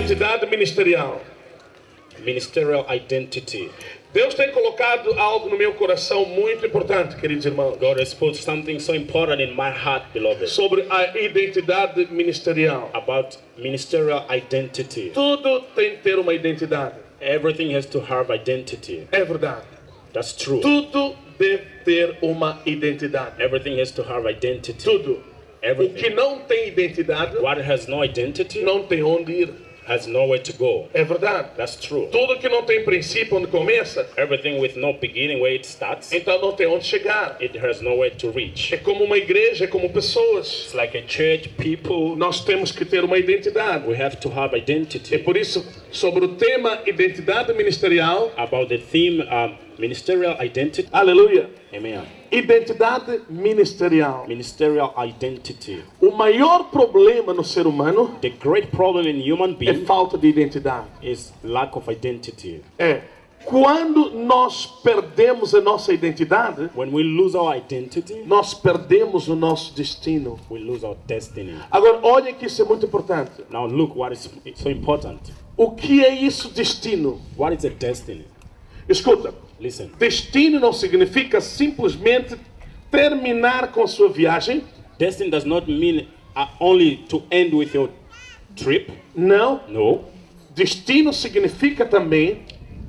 Identidade ministerial. Ministerial identity. Deus tem colocado algo no meu coração muito importante, queridos irmãos. God has put something so important in my heart, beloved, Sobre a identidade ministerial. about ministerial identity. Tudo tem que ter uma identidade. Everything has to have identity. É verdade. That's true. Tudo deve ter uma identidade. Everything has to have identity. Tudo. O que Everything. não tem identidade What has no identity não tem onde ir. has nowhere to go. É verdade. That's true. Tudo que não tem princípio onde começa, Everything with no beginning where it starts, então não tem onde chegar. it has nowhere to reach. É como uma igreja, é como pessoas. It's like a church, people, Nós temos que ter uma identidade. we have to have É identity. por isso, sobre o tema identidade ministerial, About the theme, ministerial identity. aleluia, Amen. identidade ministerial. Ministerial identity. O maior problema no ser humano The great problem in human é being falta de identidade. is lack of identity. É. Quando nós perdemos a nossa identidade, When we lose our identity, nós perdemos o nosso destino. we lose our destiny. Agora, olhem que isso é muito importante. Now look what is so important. O que é isso, destino? What is a destiny? Escuta, Listen. destino não significa simplesmente terminar com sua viagem. Destiny does not mean only to end with your trip. Não. No. Destino significa também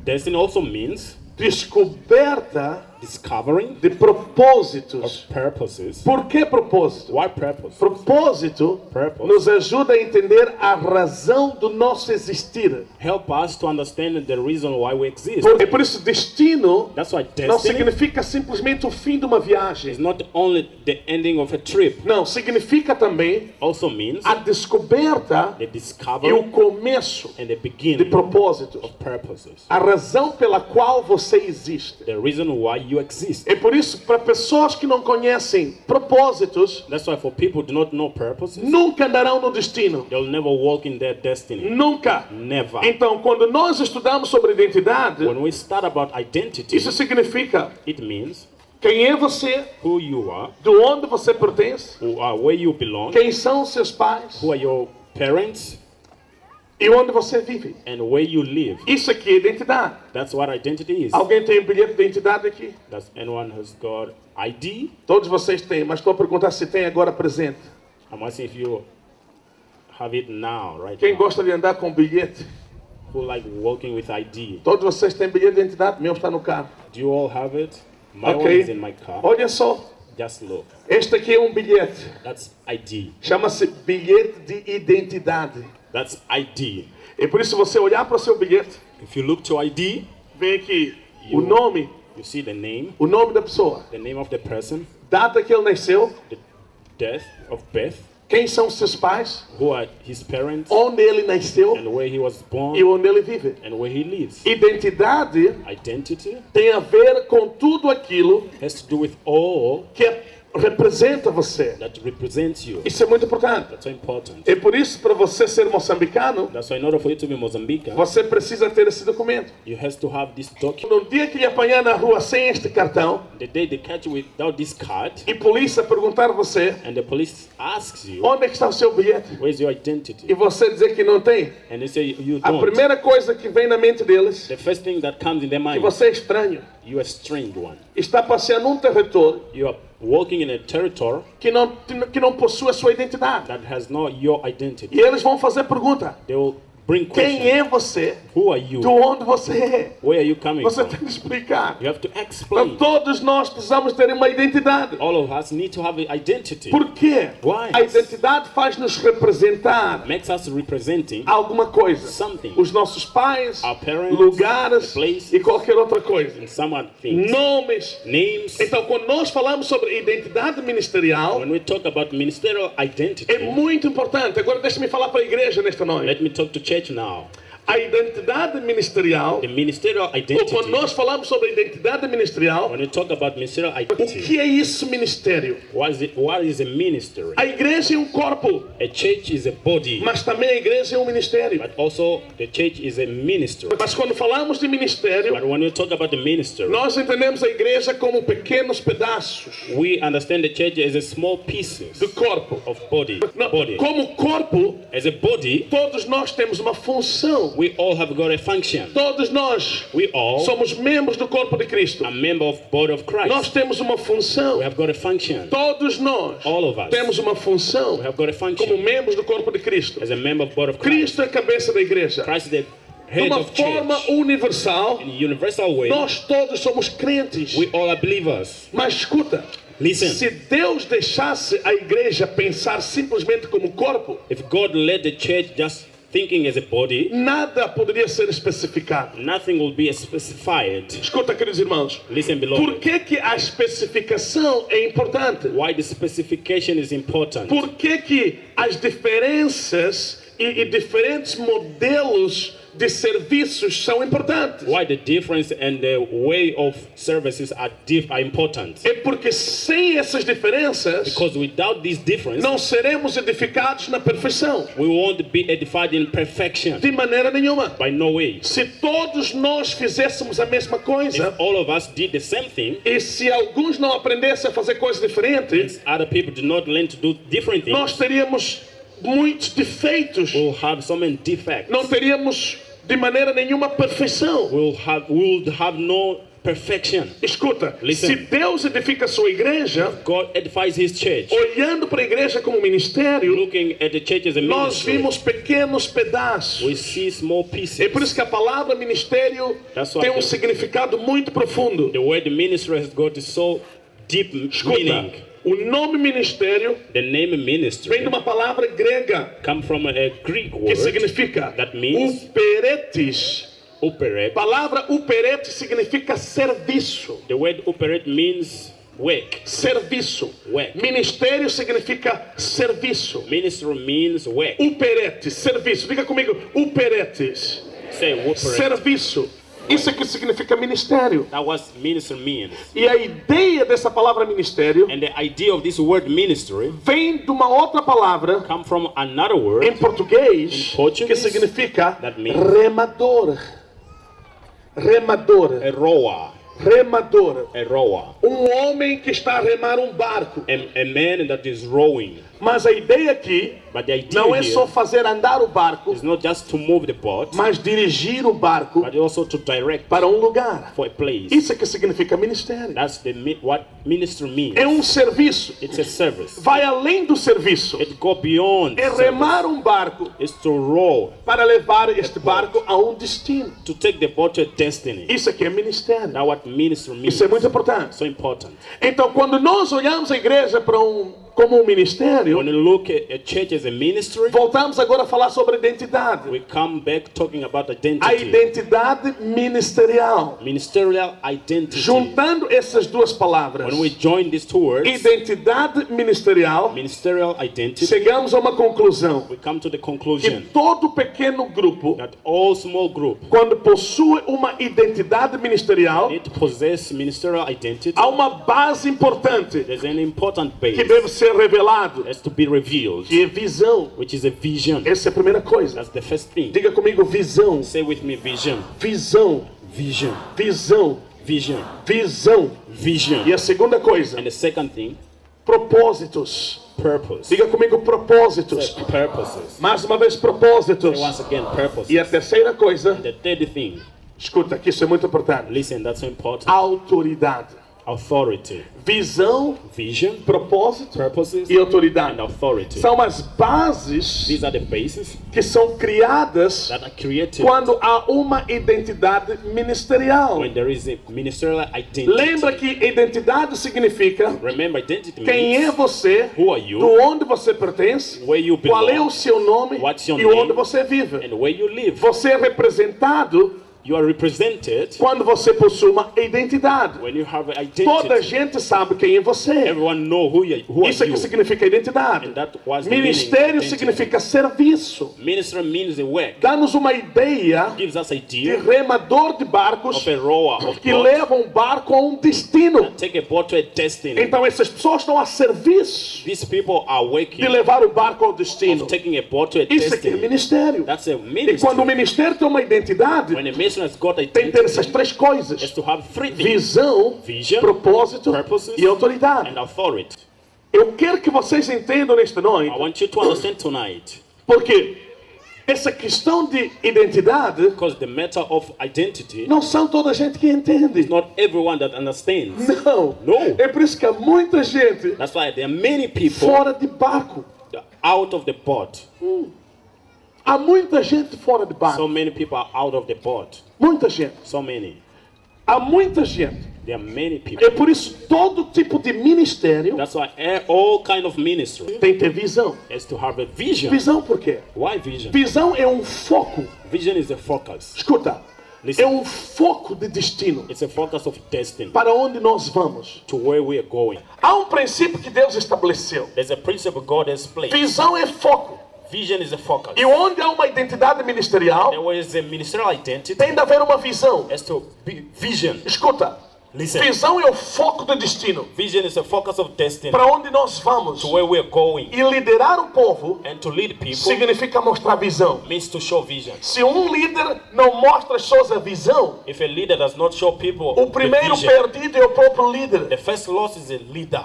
Destiny also means descoberta discovering de propósitos. of purposes. Por que propósito? Why purpose? Propósito Purpose. nos ajuda a entender a razão do nosso existir. Help us to understand the reason why we exist. Por isso, destino That's why não destiny significa simplesmente o fim de uma is viagem. not only the ending of a trip. Não, significa também Also means a descoberta the e o discovery começo and the de beginning propósitos. of purposes. A razão pela qual você existe. The reason why you exist. É por isso, para pessoas que não conhecem propósitos, That's why for people who do not know purposes, nunca andarão no destino. they'll never walk in their destiny. Nunca. Never. Então, quando nós estudamos sobre identidade, When we start about identity, isso significa it means quem é você, who you are, de onde você pertence, where you belong, quem são seus pais who are your parents, e onde você vive. and where you live. Isso aqui é identidade. That's what identity is. Alguém tem um bilhete de identidade aqui? Does anyone has got ID? Todos vocês têm, mas estou a perguntar se tem agora presente. I'm asking if you have it now, right Quem now. gosta de andar com bilhete? Who like walking with ID? Todos vocês têm bilhete de identidade? Meu está no carro. Do you all have it? My one Ok. is in my car. Olha só, Just look. este aqui é um bilhete. That's ID. Chama-se bilhete de identidade. That's ID. E por isso, você olhar para o seu bilhete, If you look to ID, vem aqui o nome da pessoa, the name of the person, data que ele nasceu, the death of birth, quem são seus pais, who are his parents, onde ele nasceu and where he was e born, onde ele vive. and where he lives. Identidade Identity tem a ver com tudo aquilo has to do with all que representa você. that represents you. Isso é muito importante. That's so important. É por isso, para você ser moçambicano, That's why in order for you to be Mozambican, você precisa ter esse documento. you have to have this document. No dia que lhe apanhar na rua sem este cartão, The day they catch you without this card, e polícia perguntar a você, and the police asks you, onde é que está o seu bilhete? where's your E identity? você dizer que não tem, And they say you a don't. primeira coisa que vem na mente deles The first thing that comes in their é que mind, você é estranho. you're a strange one. Está passeando num território You are walking in a territory que não possui a sua identidade. that has not your identity. E eles vão fazer pergunta. They will bring Quem questions. é você? Who are you? De onde você é? Where are you coming Você from? tem que explicar. You have to Então, explain. todos nós precisamos ter uma identidade. All of us need to have an identity. Por quê? Why? A identidade faz-nos representar Makes us representing alguma coisa. something. Os nossos pais, Our parents, lugares the place, e qualquer outra coisa. and some other things. Nomes. Names. Então, quando nós falamos sobre identidade ministerial, When we talk about ministerial identity, é muito importante. Agora, deixa-me falar para a igreja nesta noite. let me talk to church now. A identidade ministerial, The ministerial ou identity, quando nós falamos sobre a identidade ministerial, when we talk about ministerial o identity, que é isso, ministério? what is a ministry? A igreja é um corpo, A church is a body, mas também a igreja é um ministério. but also the church is a ministry. Mas quando falamos de ministério, But when we talk about the ministry, nós entendemos a igreja como pequenos pedaços we understand the church as a small pieces do corpo. of body. Não, Body. como corpo, As a body, todos nós temos uma função. we all have got a function. Todos nós We all somos membros do corpo de Cristo. are member of body of Christ. Nós temos uma função. We have got a function. Todos nós All of us. temos uma We função have got a como function membros do corpo de Cristo. as a member of body of Christ. Cristo é a cabeça da igreja. Christ is the De head uma of forma church. universal, In a universal way, nós todos somos crentes. we all are believers. Mas escuta, Listen. se Deus deixasse a igreja pensar simplesmente como corpo, If God led the church just thinking as a body, nada poderia ser especificado. nothing will be specified. Escuta, queridos irmãos, Listen, por beloved. que a especificação é importante? Why the specification is important? Por que as diferenças e diferentes modelos de serviços são importantes? Why the difference and the way of services are important? É porque sem essas diferenças, Because without this difference, não seremos edificados na perfeição. we won't be edified in perfection. De maneira nenhuma. By no way. Se todos nós fizéssemos a mesma coisa, If all of us did the same thing, e se alguns não aprendessem a fazer coisas diferentes, other people do not learn to do different things, nós teríamos muitos defeitos. we'll have so many defects. Não teríamos de maneira nenhuma perfeição. We will have no perfection. Escuta, Listen. se Deus edifica a sua igreja, God edifies His church. olhando para a igreja como ministério, Looking at the church as a nós ministry, vimos pequenos pedaços. we see small pieces. É por isso que a palavra ministério That's why tem um the- significado muito profundo. The word ministry has got so deep Escuta, meaning. o nome ministério The name vem ministry de uma palavra grega come from a Greek que word significa that means uperetes. operate. A palavra uperete significa serviço. The word operate means work. Serviço. Work. Ministério significa serviço. Ministry means work. Uperete, serviço. Diga comigo, uperetes. Say operate. Serviço. Isso é que significa ministério. That was ministry means. E a ideia dessa palavra ministério And the idea of this word ministry vem de uma outra palavra come from another word em português In Portuguese, que significa that means- remador. Remador. a rower. Remador. A rower. Homem que está a remar um barco. A man that is rowing. Mas a ideia aqui But the idea não é here só fazer andar o barco, is not just to move the boat, mas dirigir o barco but also to direct para um lugar. for a place. Isso é que significa ministério. That's what ministry means. É um serviço. It's a service. Vai além do serviço. It go beyond É service. remar um barco It's to row, para levar este barco a um destino. to take the boat to a destiny. Isso aqui é ministério. That's what ministry means. Isso é muito importante. So important. Então, quando nós olhamos a igreja como um ministério, When you look at a church as a ministry, voltamos agora a falar sobre identidade. we come back talking about A identity. identidade ministerial. Ministerial identity. Juntando essas duas palavras, When we join these two words, identidade ministerial, ministerial identity, chegamos a uma conclusão. we come to the Que conclusion todo pequeno grupo, that all small group quando possui uma identidade ministerial, need to possess ministerial identity. há uma base importante There's an important que base deve ser revelado, has to be revealed, que é visão. which is a vision. Essa é a primeira coisa. That's the first thing. Diga comigo, visão, Say with me, vision, visão, vision, visão, vision, visão. vision. E a segunda coisa, And the second thing, propósitos. purpose. Diga comigo, propósitos. Say purposes. Mais uma vez, propósitos. Say once again, purposes. E a terceira coisa, The third thing, escuta, que isso é muito importante. listen, that's so important. Autoridade. Authority, Visão, vision, propósito purposes, e autoridade. and authority. São as bases These are the bases que são criadas that are created quando há uma identidade ministerial. when there is a ministerial identity. Lembra que identidade significa Remember, identity quem é means você, who are you, de onde você pertence, where you qual é o belong, seu nome what's your e name, onde você vive. and where you live. Você é representado You are represented quando você possui uma identidade. when you have an Toda a identity. gente sabe quem é você. Everyone know who are Isso é que you. significa identidade. And that was the meaning of Ministério identity. significa serviço. Ministry means the work. Dá-nos uma ideia Gives us de idea remador de barcos of a rower of que boat. leva um barco a um destino. Take a boat to a destiny. Então essas pessoas estão a serviço These people are working de levar o barco ao destino. of taking a boat to a Isso aqui é destiny. ministério. That's a E quando o ministry. ministério tem uma identidade, When a mission has got tem que ter identity, essas três is coisas: to have three things: visão, vision, propósito purposes, e autoridade. and authority. Eu quero que vocês entendam nesta noite I want you to understand tonight Porque essa questão de identidade Because the matter of identity, não são toda a gente que entende. not everyone that understands. Não. No. É por isso que há muita gente That's why there are many people fora de barco. out of the boat. Há muita gente fora de barco. So many people are out of the boat. Muita gente. So many. Há muita gente. There are many É people. por isso todo tipo de ministério That's why all kind of ministry tem que ter visão. has to have a vision. Visão por quê? Why vision? Visão é um foco. Vision is a focus. Escuta. Listen. É um foco de destino. It's a focus of destiny Para onde nós vamos. to where we are going. Há um princípio que Deus estabeleceu. There's a principle God has placed. Visão é foco. Vision is a focus. E onde há uma identidade ministerial, There is a ministerial identity. tem de haver uma visão. Has to be vision. Escuta. Listen. Visão é o foco do destino. Vision is a focus of destiny Para onde nós vamos. to where we are going. E liderar o povo And to lead people significa mostrar visão. means to show vision. Se um líder não mostra as pessoas a visão, If a leader does not show people o the primeiro vision, perdido é o próprio líder. the first loss is a leader.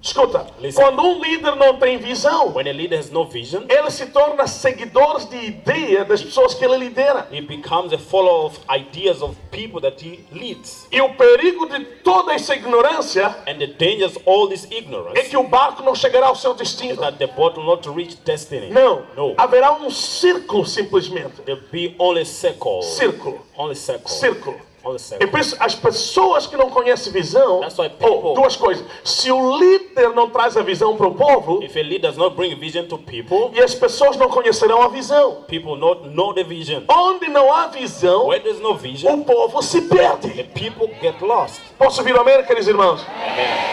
Escuta, Listen. quando um líder não tem visão, When a leader has no vision, ele se torna seguidor de ideia das pessoas que ele lidera. he becomes a follower of ideas of people that he leads. E o perigo de toda essa ignorância And the dangers of all this é ignorance que o barco não chegará ao seu is destino. that the boat will not reach destiny. Não, No. haverá um círculo simplesmente. There'll be only circle. Círculo. Only circle. Círculo. Only E circle. por isso, as pessoas que não conhecem visão, That's why people- duas coisas. Se o líder não traz a visão para o povo, If a leader does not bring vision to people, e as pessoas não conhecerão a visão. people not know the vision. Onde não há visão, Where there's no vision, o povo se the perde. people get lost. Posso ouvir amém, queridos irmãos?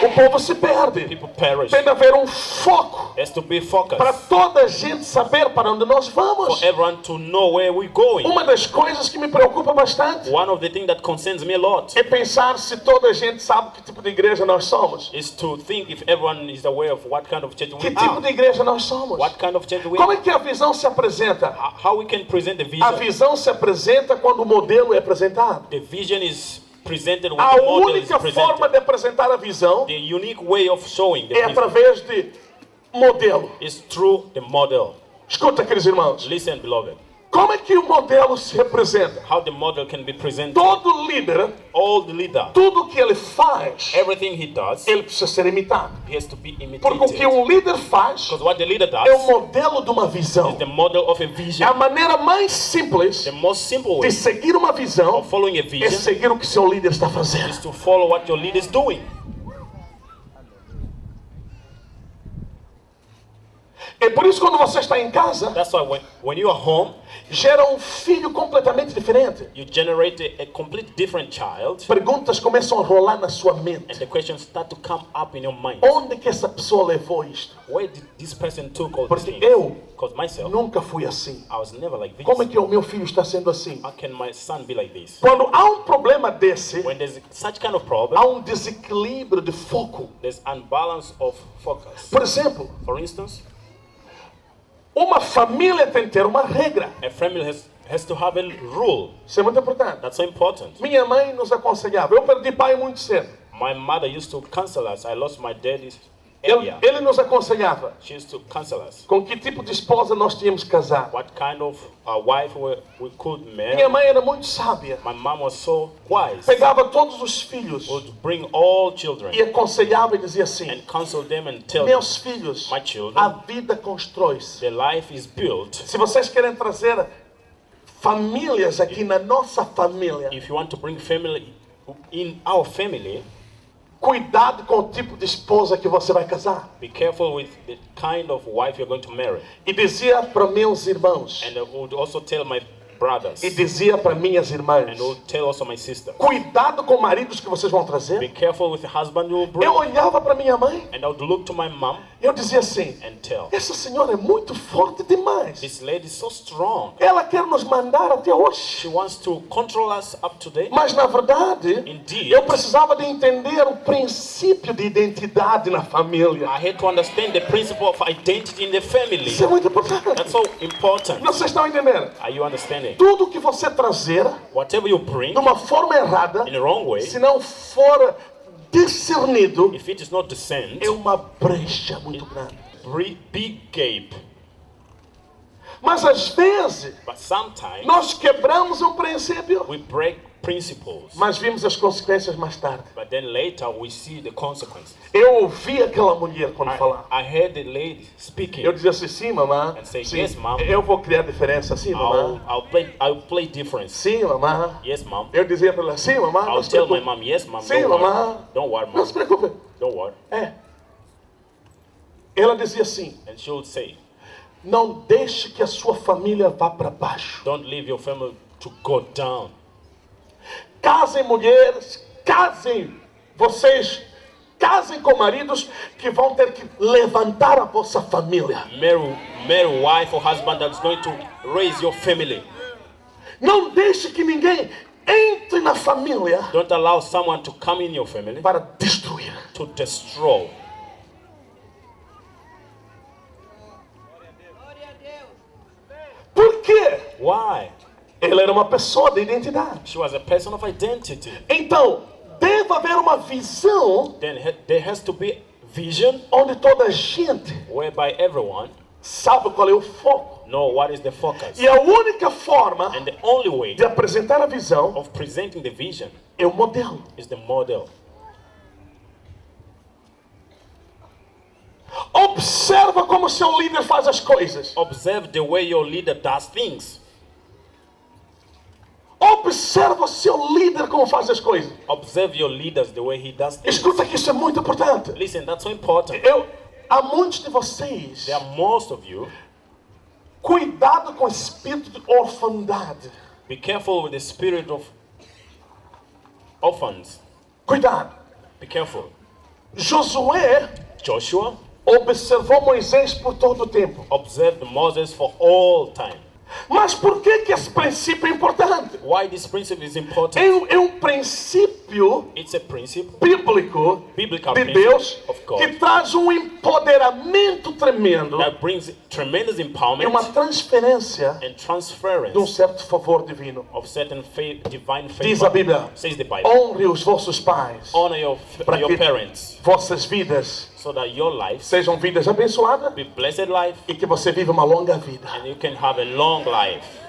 O povo se perde. People perish. Tem de haver um foco Has to be focused para toda a gente saber para onde nós vamos. for everyone to know where we're going. Uma das coisas que me preocupa bastante One of the things that concerns me a lot é pensar se toda a gente sabe que tipo de igreja nós somos. is to think if everyone is aware of what kind of church Que we tipo are. de igreja nós somos? What kind of church we Como are. é que a visão se apresenta? How we can present the A vision. visão se apresenta quando o modelo é apresentado. The vision is presented when A the model is única forma presented. de apresentar a visão The unique way of showing the é vision através de modelo. is through the model. Escuta, queridos irmãos. Listen, beloved, Como é que o modelo se representa? how the model can be presented. Todo líder, All the leader, tudo que ele faz, everything he does, ele precisa ser imitado. he has to be Porque o que imitated. um líder faz Because what the leader é o does modelo de uma visão. is the model of a É vision. a maneira mais simples The most simple de way seguir uma visão of following a é vision seguir o que seu líder está fazendo. is to follow what your leader is doing. É por isso que quando você está em casa, That's why when you are home, gera um filho completamente diferente. you generate a complete different child, Perguntas começam a rolar na sua and mente. the questions start to come up in your mind. Onde que essa pessoa levou isto? Where did this person took all these Porque things? eu Because myself, nunca fui assim. I was never like this. Como é que o meu filho está sendo assim? How can my son be like this? Quando há um problema desse, When there's such kind of há problem, um desequilíbrio de foco. there's unbalance of focus. Por exemplo, For instance, uma família tem que ter uma regra. a family has to have a rule. Isso é muito importante. That's so important. Minha mãe nos aconselhava. Eu perdi pai muito cedo. My mother used to counsel us. I lost my dad earlier. Ele nos aconselhava She used to counsel us. com que tipo de esposa nós tínhamos que casar. What kind of wife we could Minha marry. mãe era muito sábia. My mom was so wise. Pegava todos os filhos Would bring all children e aconselhava e dizia assim: and counsel them and tell them meus filhos, My children. a vida constrói-se. the life is built. Se vocês querem trazer famílias aqui na nossa família, If you want to bring family in our family, cuidado com o tipo de esposa que você vai casar. be careful with the kind of wife you're going to marry. E dizia para meus irmãos, And I would also tell my brothers, e dizia para minhas irmãs, and I would tell also my sister, cuidado com maridos que vocês vão be trazer. careful with the husband you will bring. Eu olhava para minha mãe And I would look to my mom e eu dizia assim: and tell, essa senhora é muito forte demais. this lady is so strong. Ela quer nos mandar até She hoje. wants to control us up to date. Mas na verdade, Indeed, eu precisava de entender o princípio de identidade na família. I had to understand the principle of identity in the family. Isso é muito importante. That's so important. Vocês estão entendendo? Are you understanding? Tudo que você trazer Whatever you bring de uma forma errada, in the wrong way, se não for discernido, if it is not discerned, é uma brecha muito grande. big gap. Mas às vezes But sometimes nós quebramos um princípio, we break principles. mas vimos as consequências mais tarde. But then later we see the consequences. Eu ouvi aquela mulher quando falar. I heard the lady speaking. Eu dizia assim, sim, mamãe. And say, Sim, yes, mom. eu vou criar diferença, sim, mamãe. I'll play difference. Sim, mamãe. Yes, mom. Eu dizia para ela, sim, mamãe. I'll tell my mom, yes, mom. Sim, Don't worry. mamãe. Don't worry, Não mom. se preocupe. Don't worry. É. Ela dizia assim, And she would say, não deixe que a sua família vá para baixo. don't leave your family to go down. Casem mulheres, casem vocês, casem com maridos que vão ter que levantar a vossa família. Marry wife or husband that's going to raise your family. Não deixe que ninguém entre na família Don't allow someone to come in your family para destruir. to destroy. Por quê? Why? Ela era uma pessoa de identidade. She was a person of identity. Então, deve haver uma visão Then there has to be vision onde toda a gente whereby everyone sabe qual é o foco. know what is the focus. E a única forma And the only way de apresentar a visão of presenting the vision é o modelo. is the model. Observa como seu líder faz as coisas. Observe the way your leader does things. Observa seu líder como faz as coisas. Observe your leaders the way he does things. Escuta que isso é muito importante. Listen, that's so important. Há muitos de vocês, There are most of you. cuidado com o espírito de orfandade. Be careful with the spirit of orphans. Cuidado. Be careful. Josué Joshua observou Moisés por todo o tempo. observed Moses for all time. Mas por que esse princípio é importante? Why this principle is important? É um princípio It's a principle, biblical biblical de principle Deus of God que traz um empoderamento tremendo that brings tremendous e empowerment uma transferência and de um transference certo favor divino. of certain divine Diz a favor. Bíblia, Says the Bible. honre os vossos pais, Honor your para que parents vossas vidas so that your life sejam vidas abençoadas be blessed life e que você viva uma longa vida. and you can have a long life.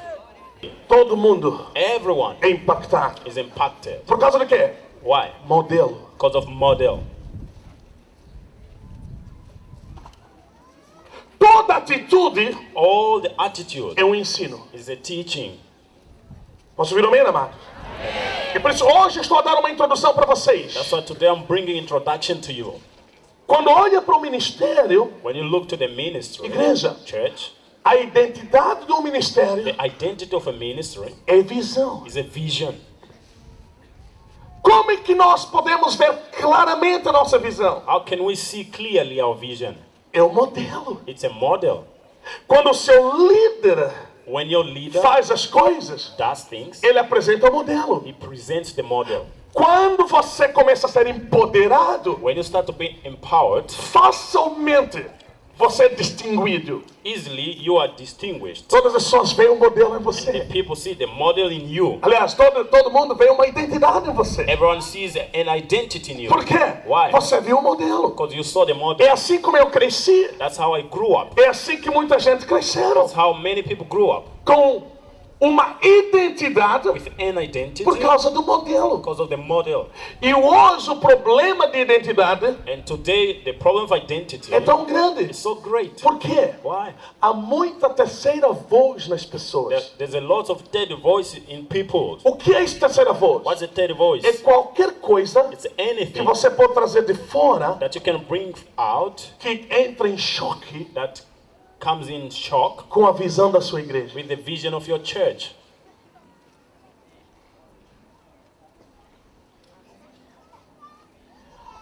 Todo mundo Everyone é impactado. is impacted. Por causa de quê? Why? Modelo. Because of model. Toda atitude All the attitude é um ensino. is a teaching. Posso ouvir amém, amado? E por isso hoje estou a dar uma introdução para vocês. That's why today I'm bringing introduction to you. Quando olha para o ministério, When you look to the ministry, igreja, church, a identidade do ministério the identity of a ministry é visão. is a vision. Como é que nós podemos ver claramente a nossa visão? How can we see clearly our vision? É o modelo. It's a model. Quando o seu líder When your leader faz as coisas, does things, ele apresenta o modelo. he presents the model. Quando você começa a ser empoderado, When you start to be empowered, facilmente você é distinguido. easily you are distinguished. Todas as pessoas veem um modelo em The você. people see the model in you. Aliás, todo mundo vê uma identidade em você. Everyone sees an identity in you. Por quê? Why? Você viu o modelo. Because you saw the model. É assim como eu cresci. That's how I grew up. É assim que muita gente cresceram. That's how many people grew up. Com uma identidade With an identity por causa do modelo. because of the model. E hoje o problema de identidade And today the problem of identity é tão grande. is so great. Por quê? Why? Há muita terceira voz nas pessoas. There's a lot of third voice in people. O que é essa terceira voz? What's a third voice? É qualquer coisa It's que anything você pode trazer de fora that you can bring out que entra em choque that comes in shock com a visão da sua igreja. with the vision of your church.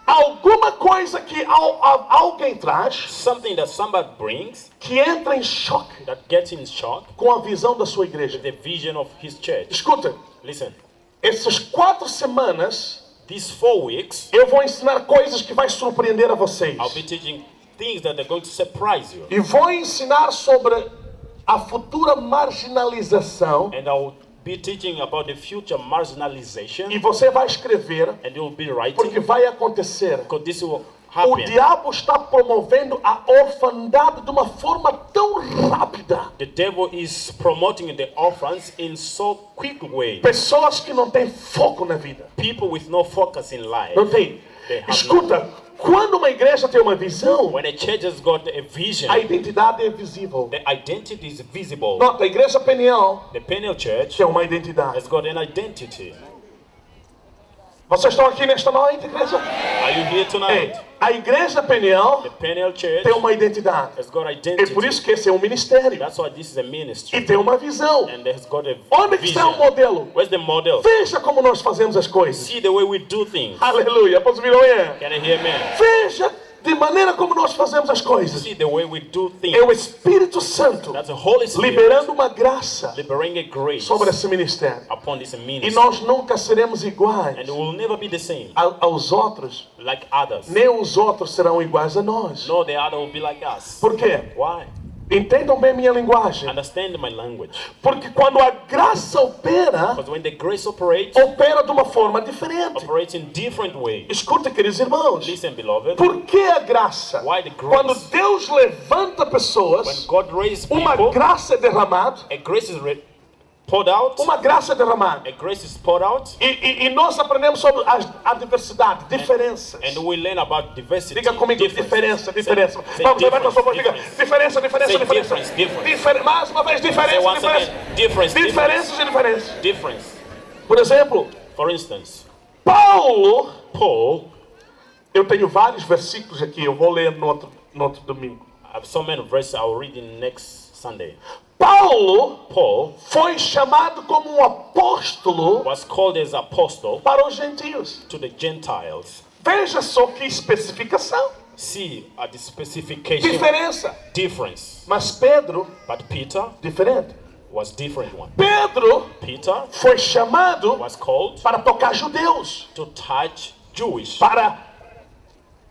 Alguma coisa que alguém traz Something that somebody brings que entra em choque that gets in shock com a visão da sua with igreja. the vision of his church. Escuta, Listen, essas 4 semanas these 4 weeks eu vou ensinar coisas que vai surpreender a vocês. I'll be teaching things that are going to surprise you. E vou ensinar sobre a futura marginalização. And I'll be teaching about the future marginalization. E você vai escrever, And you'll be writing porque vai acontecer because this will O happen. diabo está promovendo a orfandade de uma forma tão rápida. The devil is promoting the orphans in so quick way. Pessoas que não têm foco na vida. People with no focus in life. Não tem. They have Escuta, quando uma igreja tem uma visão, When a church has got a vision, a identidade é visível. the identity is visible. Nota, a igreja Peniel The Peniel Church tem uma identidade. has got an identity. Vocês estão aqui nesta noite, igreja? Are you here tonight? Ei, a igreja Peniel The Peniel Church tem uma identidade. has got É identity. por isso que esse é um ministério. That's why this is a E ministry. tem uma visão. And has got a Onde que está o vision. modelo? Where's the model? Veja como nós fazemos as coisas. See the way we do things. Aleluia. Posso ouvir amanhã? Can I hear man? Veja de maneira como nós fazemos as coisas. See the way we do things. É o Espírito Santo That's the Holy Spirit liberando uma graça liberating a grace sobre esse ministério. upon this E ministry. nós nunca seremos iguais And it will never be the same aos outros. like others. Nem os outros serão iguais a nós. No, the other will be like us. Por quê? Why? Entendam bem minha linguagem. Understand my language. Porque quando a graça opera, Because when the grace operates opera de uma forma diferente. in different ways. Escuta, queridos irmãos. Listen, beloved. Por que a graça? Why the grace? Quando Deus levanta When pessoas, God raised uma people, graça é derramada. a grace is poured out. Uma graça é derramada. A grace is poured out. E nós aprendemos sobre a diversidade, diferenças. And we learn about diversity. Diga comigo, difference. diferença. Say Vamos, levanta a sua mão, difference, diga diferença, Say difference. Mais uma vez, Say diferença, once again, difference. Diferenças e diferenças. Difference. Por exemplo, For instance, Paulo, Paul, eu tenho vários versículos aqui, eu vou ler no outro domingo. I have so many verses I'll read in next Sunday. Paulo Paul foi chamado como um apóstolo was called as apostle para os gentios. to the Gentiles. Veja só que especificação, See the specification. diferença. Difference. Mas Pedro, But Peter diferente. was different one. Pedro Peter foi chamado was called para tocar judeus, to touch Jewish, para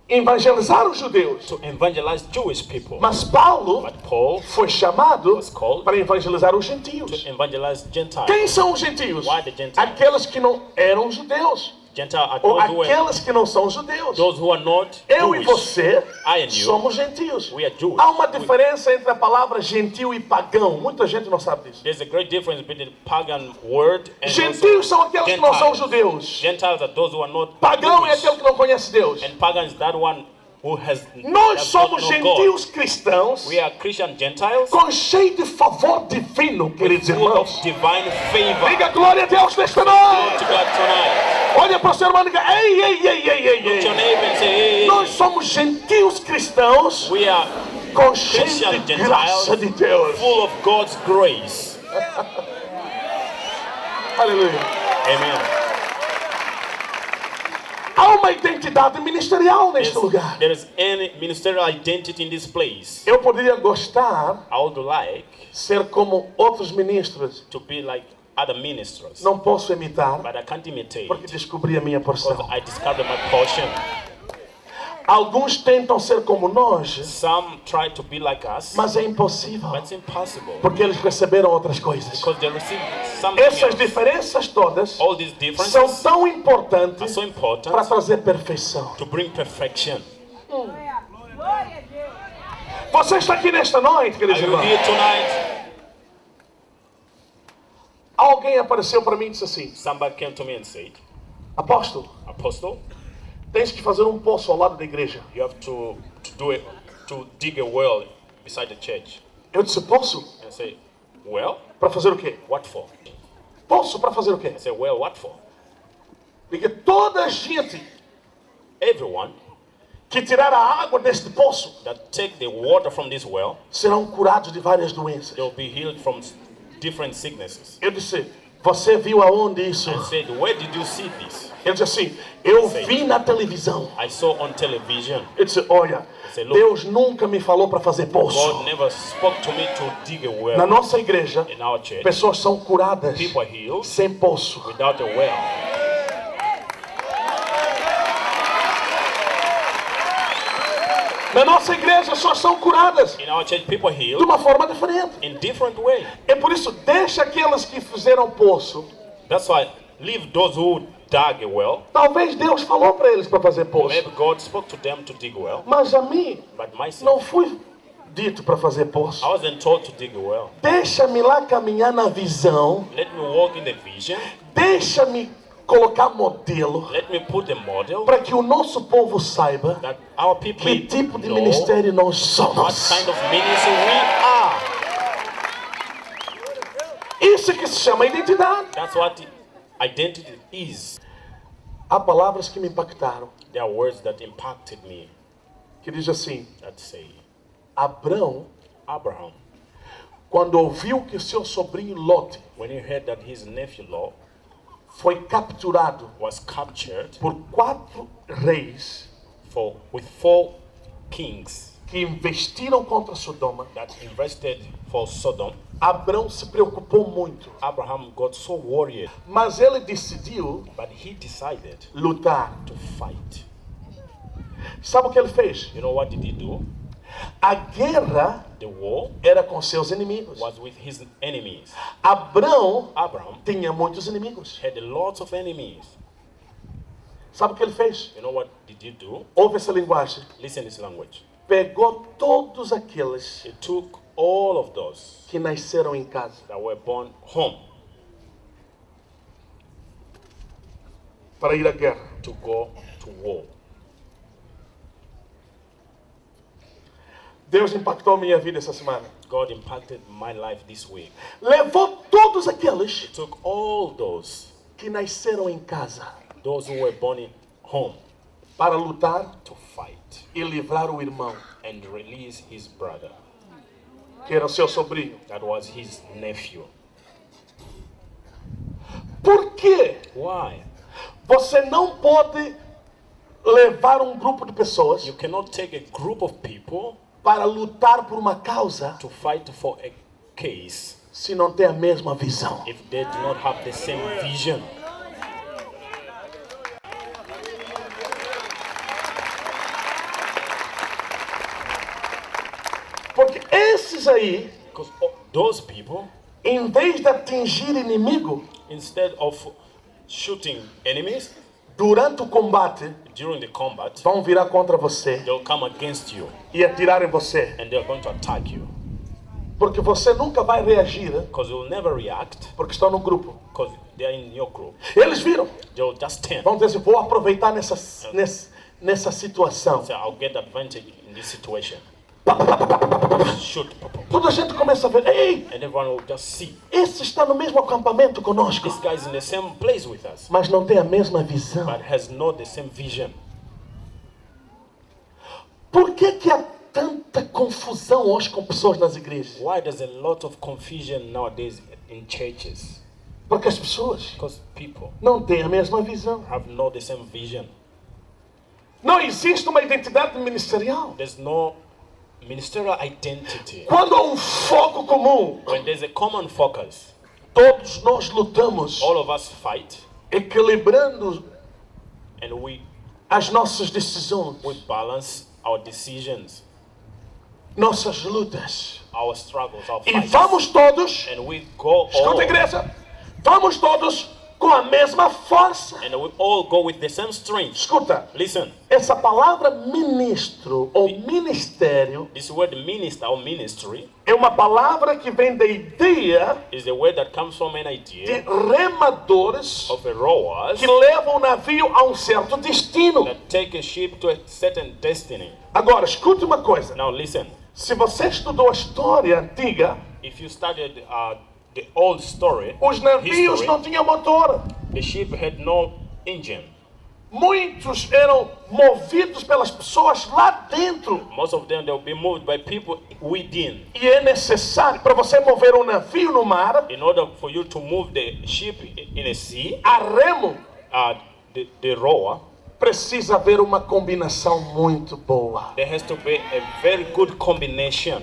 evangelizar os judeus. to evangelize Jewish people. Mas Paulo But Paul foi chamado was called para evangelizar os to gentios. evangelize Gentiles. Quem são os gentios? Why the Gentiles? Aqueles que não eram judeus, Gentiles are ou those who, aqueles que não são judeus. are not Eu e Jewish. você I and you, somos gentios. we are Jewish. Há uma diferença entre a palavra gentil e pagão. Muita gente não sabe disso. There's a great difference between pagan word and Gentios são aqueles que não são Gentiles. judeus. Gentiles are those who are not Pagão é Jewish. aquele que não conhece Deus. And pagan is that one who Nós does somos not know God. gentios cristãos We are Christian Gentiles com cheio de favor divino, queridos full of irmãos. divine favor. Diga glória a Deus nesta Glory noite. to God tonight. Olha para o seu irmão e diga, ei, ei, ei, ei, ei, Look to your ei. neighbor and say, hey, Nós somos gentios cristãos we are com cheio Christian de Gentiles graça de Deus. full of God's grace. Aleluia. Amen. Há uma identidade ministerial neste lugar. There is any ministerial identity in this place. Eu poderia gostar I would like ser como outros ministros. to be like other ministers, Não posso imitar but I can't imitate porque descobri a minha because porção. I discovered my portion. Alguns tentam ser como nós, Some try to be like us, mas é impossível. but it's impossible Porque eles receberam outras coisas. because they receive something Essas else. diferenças todas All these são differences tão are importantes so important para trazer perfeição. to bring perfection. Você está aqui nesta noite, Are queridos you irmãos? here tonight? Alguém apareceu para mim e disse assim: Somebody came to me and said, Apóstolo, Apostle, tens que fazer um poço ao lado da igreja. you have to do it, to dig a well beside the church. Eu disse: Poço? And I say, well, Para fazer o quê? what for? Poço para fazer o quê? I say, well, what for? Porque toda a gente Everyone que tirar a água deste poço that take the water from this well, serão curados de várias doenças. they will be healed from different sicknesses. Eu disse: Você viu aonde isso? I said, where did you see this? Ele disse assim: Eu vi na televisão. I saw on television. Eu disse: Olha, Say, look, Deus nunca me falou para fazer poço. God never spoke to me to dig a Na well. nossa igreja, In our church, pessoas são curadas people are healed sem poço. without a well. Na nossa igreja, só são curadas In our church, people are de healed uma forma diferente. in different way. É por isso, deixa aqueles que fizeram poço That's why leave those who dug a well. Talvez Deus falou para eles para fazer poço. Maybe God spoke to them to dig a well. Mas a mim But myself, não fui dito para fazer poço. I wasn't told to dig a well. Deixa-me lá caminhar na visão. Let me walk in the vision. Deixa-me colocar modelo Let me put a model para que o nosso povo saiba that our people que tipo de know ministério nós what somos. kind of ministry we are. Isso que se chama identidade. That's what identity is. Há palavras que me impactaram, There are words that impacted me que diz assim: that say, Abrão, Abraham, quando ouviu que seu sobrinho Lot when he heard that his nephew Lot foi capturado was captured por 4 reis with 4 kings que investiram contra Sodoma, that invested for Sodom, Abrão se preocupou muito, Abraham got so worried, mas ele decidiu but he decided lutar. to fight. Sabe o que ele fez? You know what did he do? A guerra The war era com seus inimigos. was with his enemies. Abrão Abraham tinha muitos inimigos. had lots of enemies. Sabe o que ele fez? You know what did he do? Ouve essa linguagem. Listen this language. Pegou todos aqueles He took all of those que nasceram em casa. that were born home Para ir à guerra. to go to war. Deus impactou minha vida essa semana. God impacted my life this week. Levou todos aqueles He took all those que nasceram em casa who were born in home para lutar to fight e livrar o irmão, and release his brother. que era o seu sobrinho. That was his nephew. Por quê? Why? Você não pode levar um grupo de pessoas You cannot take a group of people para lutar por uma causa to fight for a case se não tem a mesma visão. if they do not have the same vision. Porque esses aí, Because those people, em vez de atingir inimigo instead of shooting enemies durante o combate, during the combat, vão virar contra você they'll come against you e atirar em você. and they're going to attack you. Porque você nunca vai reagir, Because you'll never react porque estão no grupo. because they're in your group. Eles viram. They'll just stand. Vão dizer assim, vou aproveitar nessa situação. Say, I'll get advantage in this situation. Shoot. Toda a gente começa a ver, ei, And everyone will just see. esse está no mesmo acampamento conosco, This guy's in the same place with us, mas não tem a mesma visão. but has not the same vision. Por que há tanta confusão hoje com pessoas nas igrejas? Why there's a lot of confusion nowadays in churches? Porque as pessoas Because people não têm a mesma visão. have not the same vision. Não existe uma identidade ministerial. There's no ministerial identity. Quando há um foco comum, When there's a common focus, todos nós lutamos, all of us fight equilibrando and we as nossas decisões, balance our decisions, nossas lutas. our struggles, our E fights. vamos todos, And we go all, escuta igreja, vamos todos com a mesma força. and we all go with the same strength. Escuta, Listen, essa palavra ministro ou ministério this word minister or ministry é uma palavra que vem da ideia is the word that comes from an de idea remadores of a rowers que levam o navio a um certo destino. that take a ship to a certain destiny. Agora, escute uma coisa. Now listen, Se você estudou a história antiga, if you studied the old story, os navios history, não tinham motor. the ship had no engine. Muitos eram movidos pelas pessoas lá dentro. Most of them, they'll be moved by people within. E é necessário, para você mover um navio no mar, In order for you to move the ship in a sea, a remo, the rower, precisa haver uma combinação muito boa. there has to be a very good combination.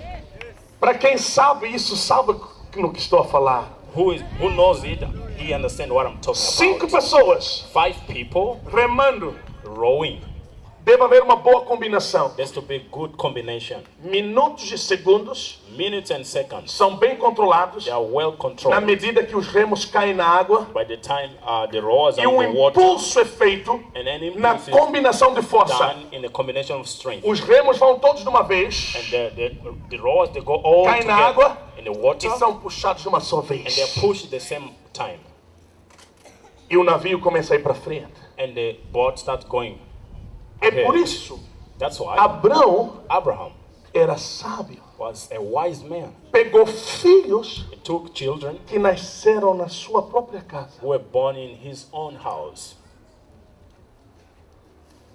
Para quem sabe isso, sabe no que estou a falar. Who knows it, he understands what I'm talking 5 about. pessoas 5 people remando rowing Deve haver uma boa combinação. There's to be good combination. Minutos e segundos Minutes and seconds. são bem controlados They are well na controlled. medida que os remos caem na água By the time the roars e and o the water impulso é feito and any na impulse is combinação de força. done in the combination of strength. Os remos vão todos de uma vez, And the roars, they go all caem na together água in the water e são puxados de uma só and vez. they're pushed at the same time. E o navio começa a ir para frente. And the boat starts going. É por ahead. isso, That's why Abraão Abraham era sábio. was a wise man. Pegou filhos He took children que nasceram na sua própria casa. who were born in his own house.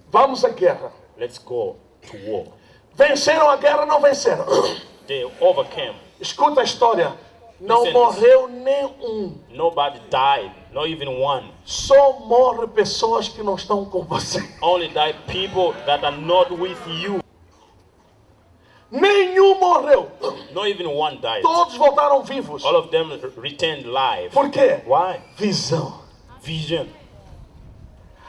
Vamos à guerra. Let's go to war. Venceram a guerra, não venceram. They overcame. Escuta a história. Não Listen. morreu nenhum. Nobody died, not even one. Só morre pessoas que não estão com você. Only died people that are not with you. Nenhum morreu. Not even one died. Todos voltaram vivos. All of them returned live. Por quê? Why? Visão. Vision.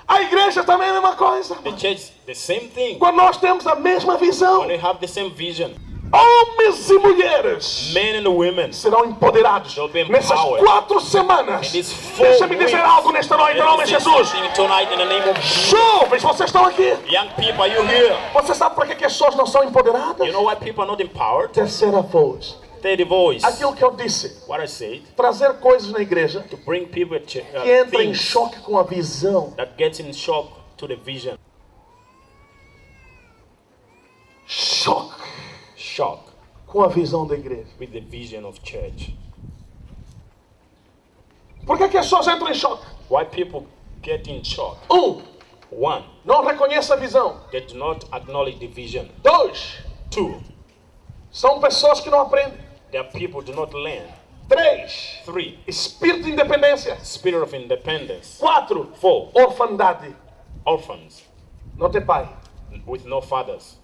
A igreja também é a mesma coisa. The church, the same thing. Quando nós temos a mesma visão, When we have the same vision, homens e mulheres men and women, serão empoderados They'll be nessas empowered. 4 semanas. in these 4 Deixa-me dizer weeks, algo nesta noite, em nome de let me say Jesus. something tonight in the name of Jesus. Jovens, vocês estão aqui. Young people, are you here? Você sabe por que as pessoas não são empoderadas? You know why people are not empowered? Terceira voz. Third voice. Aquilo que eu disse. What I said, Trazer coisas na igreja to bring people que entram em things choque com a visão. that gets in shock to the vision. Choque Shock com a visão da igreja. with the vision of church. Por que as pessoas entram em choque? Why people get in shock? One, Não reconhece a visão. they do not acknowledge the vision. 2, Two, são pessoas que não aprendem. their people do not learn. 3, Three, espírito de independência. spirit of independence. 4, 4, orfandade. orphans Não tem pai. with no fathers.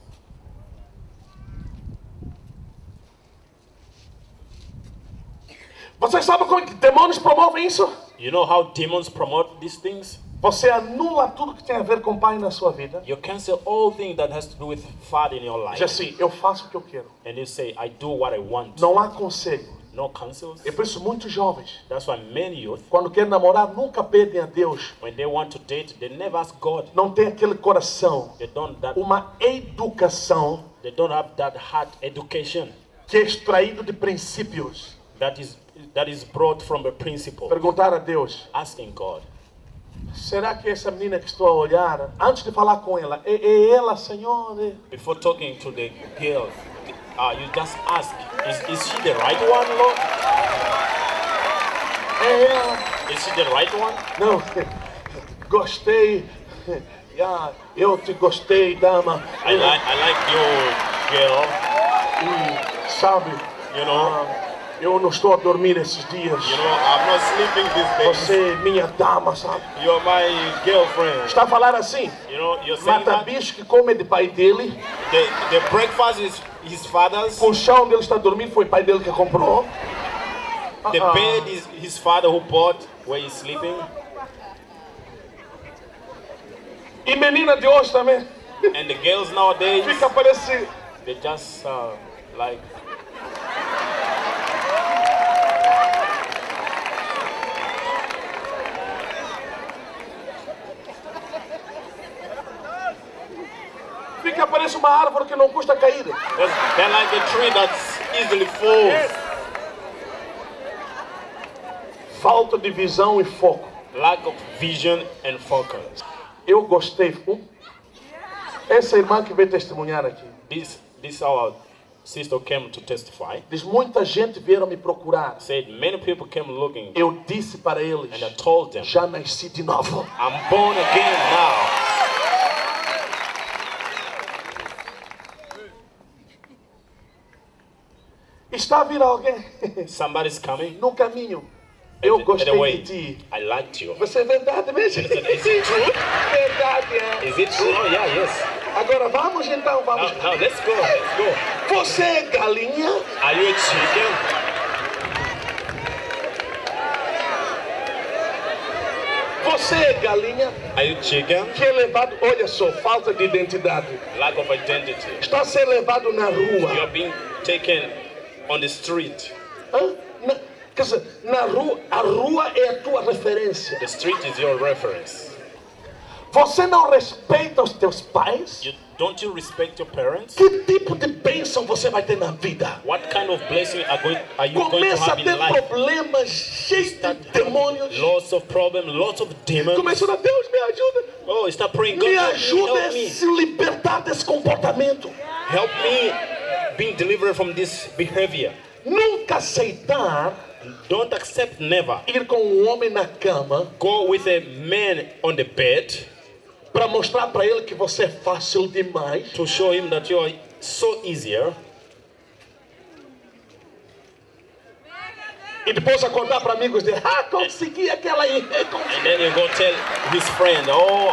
Vocês sabem como que demônios promovem isso? You know how demons promote these things? Você anula tudo que tem a ver com pai na sua vida. You cancel all things that has to do with father in your life. Diz assim, eu faço o que eu quero. And you say, I do what I want. Não há conselho. No counsels. É por isso muitos jovens, That's why many youth, quando querem namorar, nunca pedem a Deus. when they want to date, they never ask God. Não tem aquele coração. They don't Uma educação have that heart education que é extraído de princípios. that is brought from a principle. Perguntar a Deus, Asking God, será que essa menina que estou a olhar, antes de falar com ela, é ela, Senhor? before talking to the girl, you just ask, is she the right one, Lord? É ela. Is she the right one? Não, gostei. Eu te gostei, dama. I like your girl, Sabe, you know. eu não estou a dormir esses dias. You know, I'm not sleeping these days. Você é minha dama, sabe? You're my girlfriend. Está a falar assim? You know, you're saying Mata that bicho que come de pai dele. the breakfast is his father's. O chão onde ele está dormindo foi o pai dele que comprou. The bed is his father who bought where he's sleeping. E menina de hoje também. And the girls nowadays, Fica parecendo. they just like. Fica parece uma árvore que não custa cair. They're like a tree that's easily falls. Falta de visão e foco. Lack of vision and focus. Eu gostei. Essa irmã que veio testemunhar aqui. This our sister came to testify. Diz, muita gente vieram me procurar. Said many people came looking, Eu disse para eles, and I told them, já nasci de novo. I'm born again now. Está a vir alguém Somebody's coming. no caminho. Eu By the gostei way, de ti. I liked you. Você é verdade mesmo? Is it true? Verdade, é. Is it true? Oh yeah, yes. Agora vamos então, vamos. Now let's go. Let's go. Você é galinha? Are you a chicken? Você Você é galinha Are you chicken? que é levado, olha só, falta de identidade. Lack of identity. Está a ser levado na You rua. are being taken on the street. Hã? Quer dizer, na rua, a rua é a tua referência. The street is your reference. Você não respeita os teus pais? Don't you respect your parents? Que tipo de bênção você vai ter na vida? What kind of blessing are you going to Começa a have in ter life? problemas, cheios de demônios. Lots of problems, lots of demons. Começa a Deus me ajuda. Oh, start praying. God, Me help ajuda a me. se libertar desse comportamento. Help me being delivered from this behavior. Nunca aceitar Don't accept never. ir com um homem na cama Go with a man on the bed para mostrar para ele que você é fácil demais. to show him that you are so easier. E depois a contar para amigos dele, consegui aquela aí. And then you go tell his friend, oh,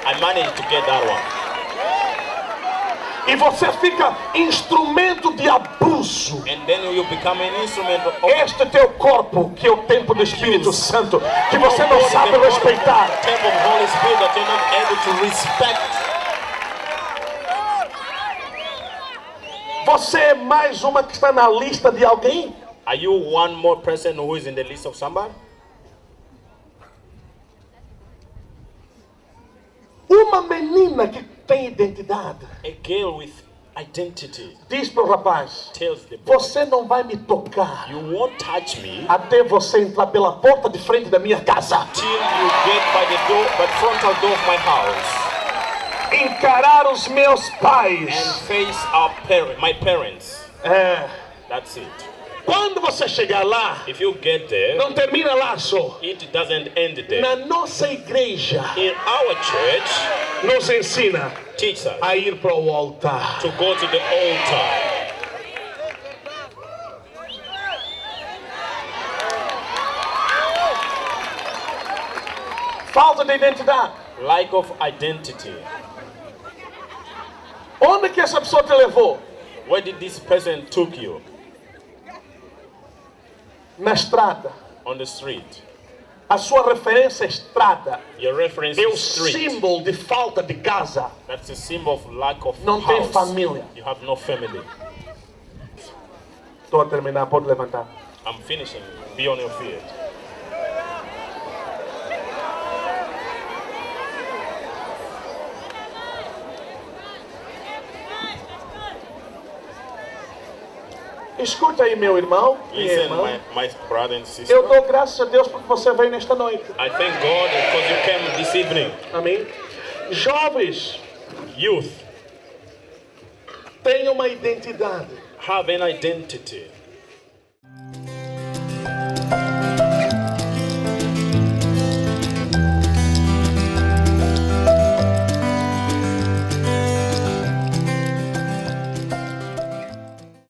I managed to get that one. E você fica instrumento de abuso. And then you become an instrument of Este teu corpo, que é o templo do Espírito Santo, que você não sabe respeitar. temple of Holy Spirit that you're not able to respect. Você é mais uma que está na lista de alguém? Are you one more person who is in the list of somebody? Uma menina que tem identidade. A girl with identity Diz para o rapaz, tells the boy, você não vai me tocar you won't touch me até você entrar pela porta de frente da minha casa. till you get by the frontal door of my house Encarar os meus and pais. face my parents. That's it. Quando você chegar lá, If you get there, não termina lá só. it doesn't end there. Na nossa igreja, In our church, nos ensina teach us a ir para o altar. to go to the altar. Falta de identidade. Lack of identity. Onde que essa pessoa te levou? Where did this person took you? Na estrada. On the street. A sua referência é estrada. Your reference É o is street. símbolo de falta de casa. That's a symbol of lack of Não tem house. família. You have no family. Estou a terminar, pode levantar. I'm finishing. Be on your feet. Escuta aí, meu irmão. Minha Listen, irmã. my brother and sister. Eu dou graças a Deus porque você veio nesta noite. I thank God because you came this evening. Amém? Jovens, Youth, tenham uma identidade. have an identity.